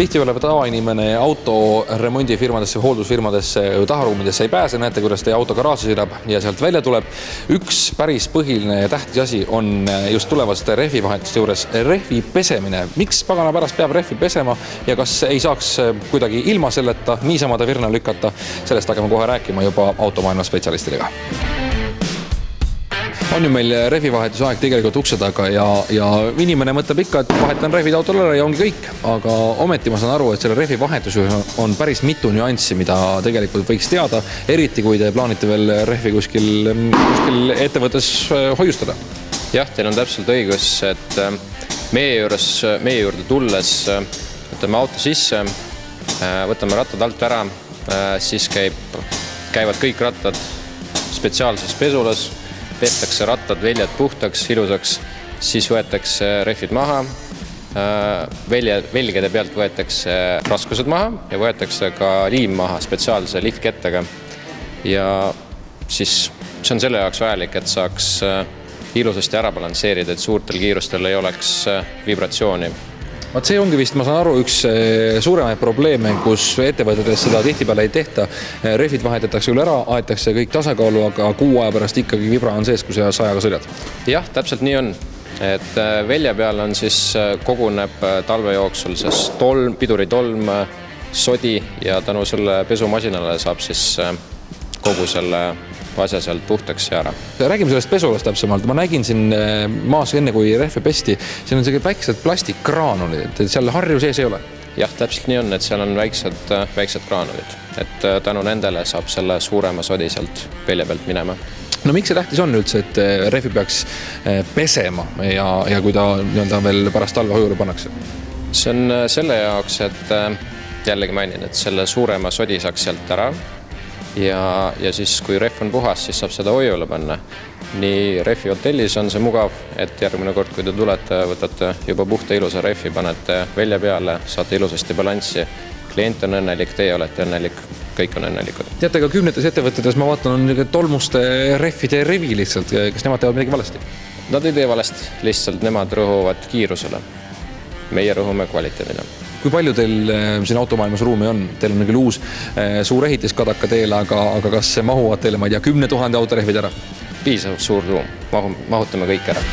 Tihtipeale tavainimene autoremondifirmadesse, hooldusfirmadesse, taharuumidesse ei pääse, näete, kuidas teie auto garaaži sõidab ja sealt välja tuleb. Üks päris põhiline ja tähtis asi on just tulevaste rehvivahetuste juures rehvi pesemine. Miks pagana pärast peab rehvi pesema ja kas ei saaks kuidagi ilma selleta niisama ta virna lükata? Sellest hakkame kohe rääkima juba automaailma spetsialistidega. On ju meil rehvivahetuse aeg tegelikult ukse taga ja inimene mõtleb ikka, et vahetan rehvid autol ära ja ongi kõik. Aga ometi ma saan aru, et selle rehvivahetuse on päris mitu nüanssi, mida tegelikult võiks teada, eriti kui te plaanite veel rehvi kuskil ettevõttes hoiustada. Jah, teil on täpselt õigus, et meie juurde tulles võtame auto sisse, võtame rattad alt ära, siis käivad kõik rattad spetsiaalses pesulas, pestakse rattad, väljad puhtaks, ilusaks, siis võetakse rehvid maha, velgede pealt võetakse raskused maha ja võetakse ka liim maha spetsiaalse liftkettega. Ja siis see on selle jaoks vajalik, et saaks ilusasti ära balansseerida, et suurtel kiirustel ei oleks vibratsiooni. Vaat see ongi vist, ma saan aru, üks suuremaid probleeme, kus ettevõtetes seda tihtipeale ei tehta. Rehvid vahetatakse üle ära, aetakse kõik tasakaalu, aga kuu aja pärast ikkagi vibra on sees, kui sa sajaga sõidad. Jah, täpselt nii on. Et välja peal on siis koguneb talve jooksul piduritolm, sodi ja tänu selle pesumasinale saab siis kogu selle asja sealt puhtaks ja ära. Räägime sellest pesulast täpsemalt. Ma nägin siin maas enne, kui rehve pesti, siin on sellised väiksed plastikkraanulid, et seal harju sees ei ole. Jah, täpselt nii on, et seal on väiksed kraanulid. Et tänu nendele saab selle suurema sodi sealt välja pealt minema. No miks see tähtis on üldse, et rehvi peaks pesema ja kui ta veel pärast talve hojule pannakse? See on selle jaoks, et jällegi mainin, et selle suurema sodi saaks sealt ära. Ja siis, kui rehv on puhas, siis saab seda hojule panna. Nii rehvi hotellis on see mugav, et järgmine kord, kui te tulete, võtate juba puhta ilusa rehvi, panete välja peale, saate ilusasti balanssi. Klient on õnnelik, teie olete õnnelik, kõik on õnnelikud. Teate, ka kümnetes ettevõtetes ma vaatan on tolmuste rehvide revi lihtsalt. Kas nemad teevad midagi valesti? Nad ei tee valesti, lihtsalt nemad rõhuvad kiirusele. Meie rõhume kvaliteedina. Kui palju teil siin automaailmas ruumi on? Teil on küll uus suur ehitiskadaka teel, aga kas mahuvad teile, ma ei tea, 10 000 autorehvid ära? Piisav suur ruum, mahutame kõik ära.